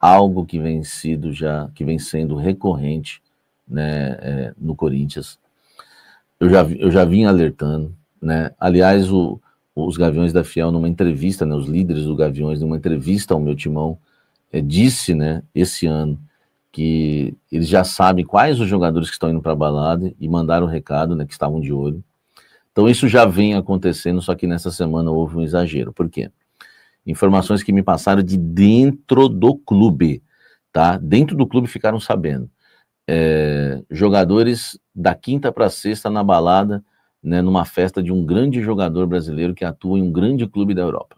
algo que vem sendo recorrente, né, no Corinthians. Eu já vim alertando, né? Aliás, os Gaviões da Fiel, numa entrevista, né, os líderes do Gaviões, numa entrevista ao meu timão, disse, né, esse ano, que eles já sabem quais os jogadores que estão indo para a balada e mandaram o recado, né, que estavam de olho. Então isso já vem acontecendo, só que nessa semana houve um exagero. Por quê? Informações que me passaram de dentro do clube, tá? Dentro do clube ficaram sabendo. Jogadores da quinta para sexta na balada, né, numa festa de um grande jogador brasileiro que atua em um grande clube da Europa.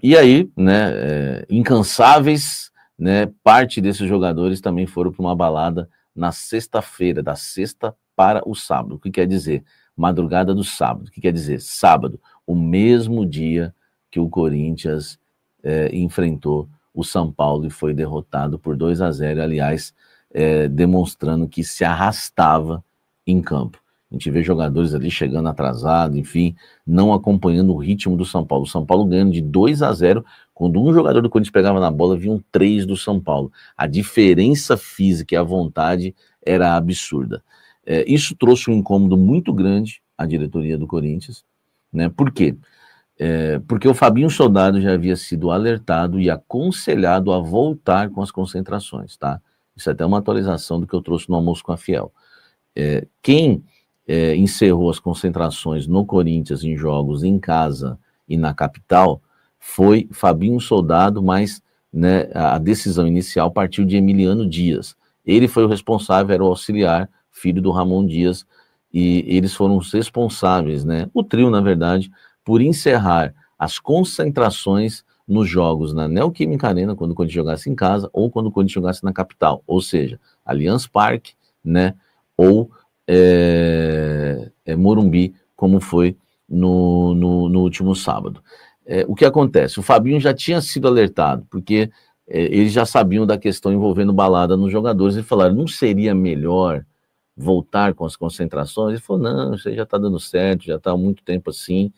E aí, né, incansáveis, né, parte desses jogadores também foram para uma balada na sexta-feira, da sexta para o sábado. O que quer dizer? Madrugada do sábado. O que quer dizer? Sábado, o mesmo dia que o Corinthians enfrentou o São Paulo e foi derrotado por 2-0, aliás, demonstrando que se arrastava em campo. A gente vê jogadores ali chegando atrasado, enfim, não acompanhando o ritmo do São Paulo. O São Paulo ganhando de 2-0, quando um jogador do Corinthians pegava na bola, vinham 3 do São Paulo. A diferença física e a vontade era absurda. Isso trouxe um incômodo muito grande à diretoria do Corinthians, né? Por quê? Porque o Fabinho Soldado já havia sido alertado e aconselhado a voltar com as concentrações, tá? Isso é até uma atualização do que eu trouxe no Almoço com a Fiel. Quem encerrou as concentrações no Corinthians em jogos em casa e na capital foi Fabinho Soldado, mas, né, a decisão inicial partiu de Emiliano Dias. Ele foi o responsável, era o auxiliar, filho do Ramon Dias, e eles foram os responsáveis, né, o trio, na verdade, por encerrar as concentrações nos jogos na Neoquímica Arena, quando o Corinthians jogasse em casa, ou quando o Corinthians jogasse na capital, ou seja, Allianz Parque, né, ou Morumbi, como foi no último sábado. O que acontece? O Fabinho já tinha sido alertado, porque eles já sabiam da questão envolvendo balada nos jogadores, e falaram, não seria melhor voltar com as concentrações? Ele falou, não, isso aí já está dando certo, já está há muito tempo assim.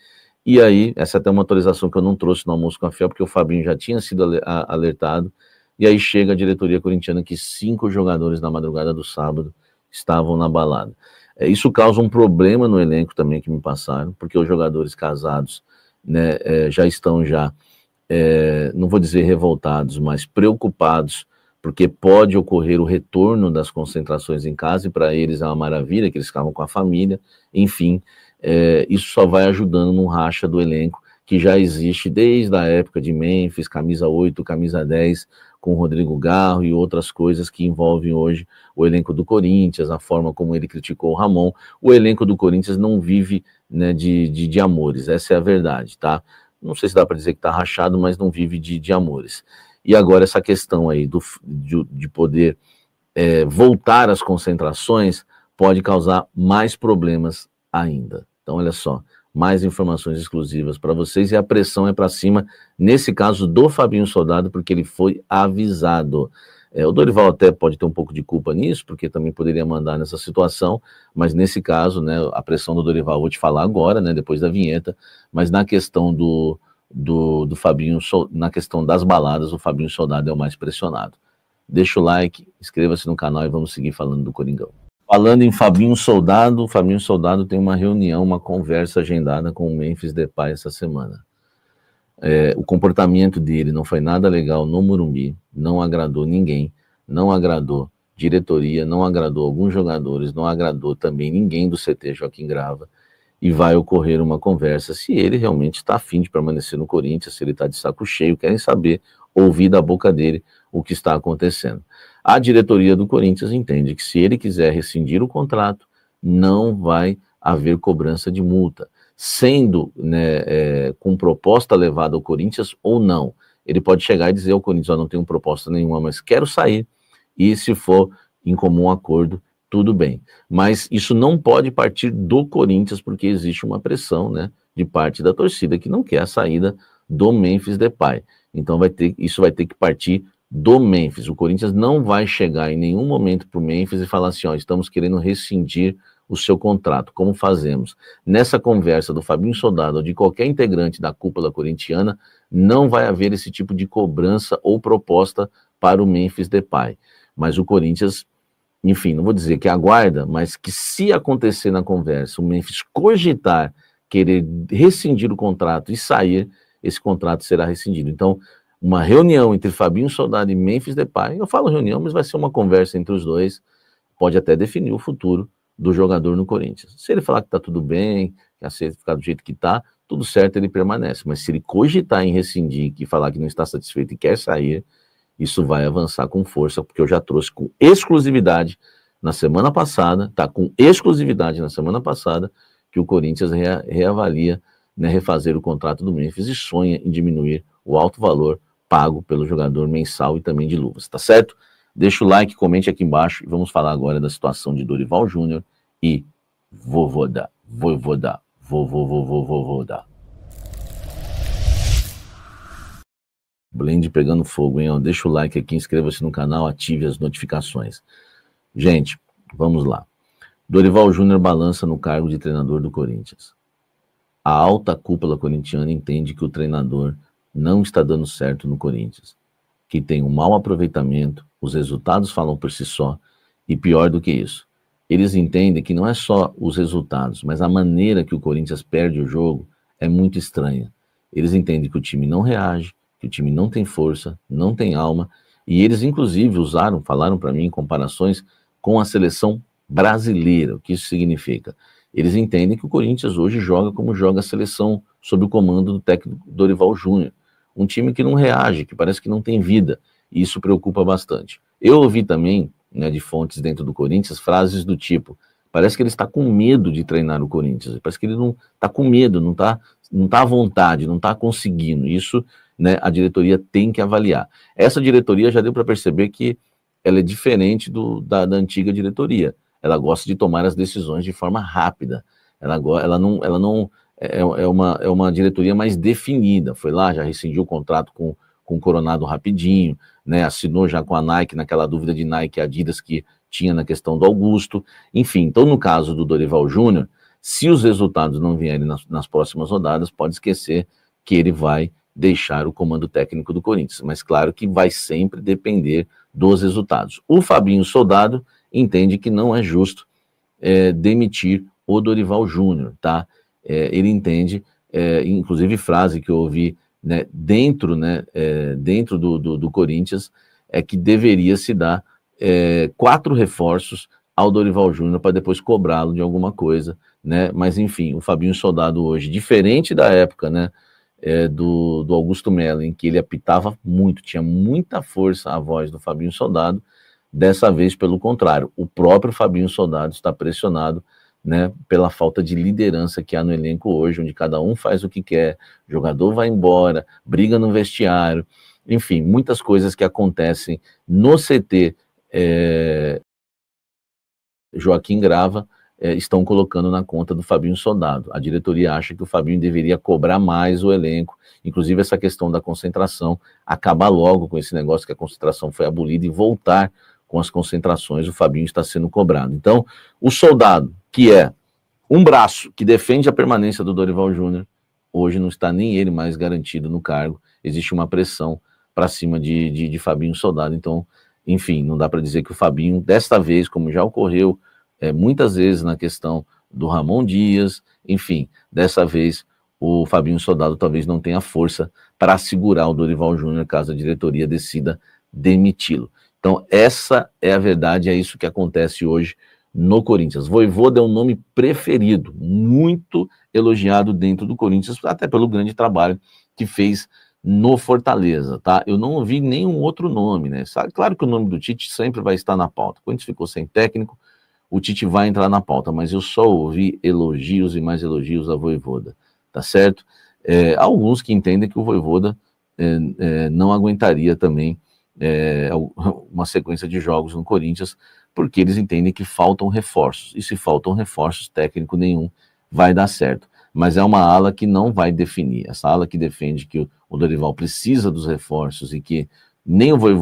E aí, essa é até uma atualização que eu não trouxe no Almoço com a Fiel, porque o Fabinho já tinha sido alertado, e aí chega a diretoria corintiana que 5 jogadores na madrugada do sábado estavam na balada. Isso causa um problema no elenco também que me passaram, porque os jogadores casados, né, já estão não vou dizer revoltados, mas preocupados, porque pode ocorrer o retorno das concentrações em casa, e para eles é uma maravilha, que eles ficavam com a família, enfim, isso só vai ajudando no racha do elenco, que já existe desde a época de Memphis, camisa 8, camisa 10, com o Rodrigo Garro e outras coisas que envolvem hoje o elenco do Corinthians, a forma como ele criticou o Ramon. O elenco do Corinthians não vive, né, de amores, essa é a verdade, tá? Não sei se dá para dizer que está rachado, mas não vive de amores. E agora essa questão aí de poder voltar às concentrações pode causar mais problemas ainda. Então, olha só, mais informações exclusivas para vocês, e a pressão é para cima, nesse caso do Fabinho Soldado, porque ele foi avisado. O Dorival até pode ter um pouco de culpa nisso, porque também poderia mandar nessa situação, mas nesse caso, né, a pressão do Dorival, vou te falar agora, né, depois da vinheta, mas na questão do Fabinho, na questão das baladas, o Fabinho Soldado é o mais pressionado. Deixa o like, inscreva-se no canal e vamos seguir falando do Coringão. Falando em Fabinho Soldado, o Fabinho Soldado tem uma reunião, uma conversa agendada com o Memphis Depay essa semana. O comportamento dele não foi nada legal no Morumbi, não agradou ninguém, não agradou diretoria, não agradou alguns jogadores, não agradou também ninguém do CT Joaquim Grava, e vai ocorrer uma conversa se ele realmente está afim de permanecer no Corinthians, se ele está de saco cheio, querem saber, ouvir da boca dele o que está acontecendo. A diretoria do Corinthians entende que se ele quiser rescindir o contrato, não vai haver cobrança de multa, sendo, né, com proposta levada ao Corinthians ou não. Ele pode chegar e dizer ao Corinthians, não tenho proposta nenhuma, mas quero sair, e se for em comum acordo, tudo bem. Mas isso não pode partir do Corinthians, porque existe uma pressão, né, de parte da torcida que não quer a saída do Memphis Depay. Então isso vai ter que partir do Memphis. O Corinthians não vai chegar em nenhum momento para o Memphis e falar assim, estamos querendo rescindir o seu contrato, como fazemos. Nessa conversa do Fabinho Soldado ou de qualquer integrante da cúpula corintiana, não vai haver esse tipo de cobrança ou proposta para o Memphis Depay. Mas o Corinthians, enfim, não vou dizer que aguarda, mas que se acontecer na conversa, o Memphis cogitar querer rescindir o contrato e sair, esse contrato será rescindido. Então, uma reunião entre Fabinho Soldado e Memphis Depay, eu falo reunião, mas vai ser uma conversa entre os dois, pode até definir o futuro do jogador no Corinthians. Se ele falar que está tudo bem, que aceita ficar do jeito que está, tudo certo, ele permanece. Mas se ele cogitar em rescindir e falar que não está satisfeito e quer sair, isso vai avançar com força, porque eu já trouxe com exclusividade na semana passada, tá? Com exclusividade na semana passada, que o Corinthians reavalia, né, refazer o contrato do Memphis e sonha em diminuir o alto valor pago pelo jogador mensal e também de luvas, tá certo? Deixa o like, comente aqui embaixo e vamos falar agora da situação de Dorival Júnior e Voivoda. Blend pegando fogo, hein? Deixa o like aqui, inscreva-se no canal, ative as notificações. Gente, vamos lá. Dorival Júnior balança no cargo de treinador do Corinthians. A alta cúpula corintiana entende que o treinador não está dando certo no Corinthians, que tem um mau aproveitamento, os resultados falam por si só, e pior do que isso, eles entendem que não é só os resultados, mas a maneira que o Corinthians perde o jogo é muito estranha. Eles entendem que o time não reage, que o time não tem força, não tem alma, e eles inclusive falaram para mim em comparações com a seleção brasileira. O que isso significa? Eles entendem que o Corinthians hoje joga como joga a seleção sob o comando do técnico Dorival Júnior. Um time que não reage, que parece que não tem vida, e isso preocupa bastante. Eu ouvi também, né, de fontes dentro do Corinthians, frases do tipo, parece que ele está com medo de treinar o Corinthians, parece que ele não está com medo, não está à vontade, não está conseguindo. Isso, né, a diretoria tem que avaliar. Essa diretoria já deu para perceber que ela é diferente da antiga diretoria. Ela gosta de tomar as decisões de forma rápida. Ela não é uma diretoria mais definida. Foi lá, já rescindiu o contrato com o Coronado rapidinho, né? Assinou já com a Nike, naquela dúvida de Nike e Adidas que tinha na questão do Augusto. Enfim, então no caso do Dorival Júnior, se os resultados não vierem nas próximas rodadas, pode esquecer que ele vai deixar o comando técnico do Corinthians. Mas claro que vai sempre depender dos resultados. O Fabinho Soldado entende que não é justo demitir o Dorival Júnior, tá? Ele entende, inclusive frase que eu ouvi, né, dentro do Corinthians, é que deveria se dar 4 reforços ao Dorival Júnior para depois cobrá-lo de alguma coisa, né? Mas enfim, o Fabinho Soldado hoje, diferente da época, né, do Augusto Melo, em que ele apitava muito, tinha muita força a voz do Fabinho Soldado. Dessa vez, pelo contrário, o próprio Fabinho Soldado está pressionado, né, pela falta de liderança que há no elenco hoje, onde cada um faz o que quer, o jogador vai embora, briga no vestiário, enfim, muitas coisas que acontecem no CT Joaquim Grava estão colocando na conta do Fabinho Soldado. A diretoria acha que o Fabinho deveria cobrar mais o elenco, inclusive essa questão da concentração, acabar logo com esse negócio que a concentração foi abolida e voltar com as concentrações. O Fabinho está sendo cobrado. Então, o Soldado, que é um braço que defende a permanência do Dorival Júnior, hoje não está nem ele mais garantido no cargo, existe uma pressão para cima de Fabinho Soldado. Então, enfim, não dá para dizer que o Fabinho, desta vez, como já ocorreu muitas vezes na questão do Ramon Dias, enfim, dessa vez o Fabinho Soldado talvez não tenha força para segurar o Dorival Júnior caso a diretoria decida demiti-lo. Então essa é a verdade, é isso que acontece hoje no Corinthians. Vojvoda é um nome preferido, muito elogiado dentro do Corinthians, até pelo grande trabalho que fez no Fortaleza, tá? Eu não ouvi nenhum outro nome, né? Claro que o nome do Tite sempre vai estar na pauta. Quando ficou sem técnico, o Tite vai entrar na pauta, mas eu só ouvi elogios e mais elogios a Vojvoda, tá certo? Alguns que entendem que o Vojvoda não aguentaria também uma sequência de jogos no Corinthians, porque eles entendem que faltam reforços, e se faltam reforços, técnico nenhum vai dar certo. Mas é uma ala que não vai definir, essa ala que defende que o Dorival precisa dos reforços e que nem o Vojvoda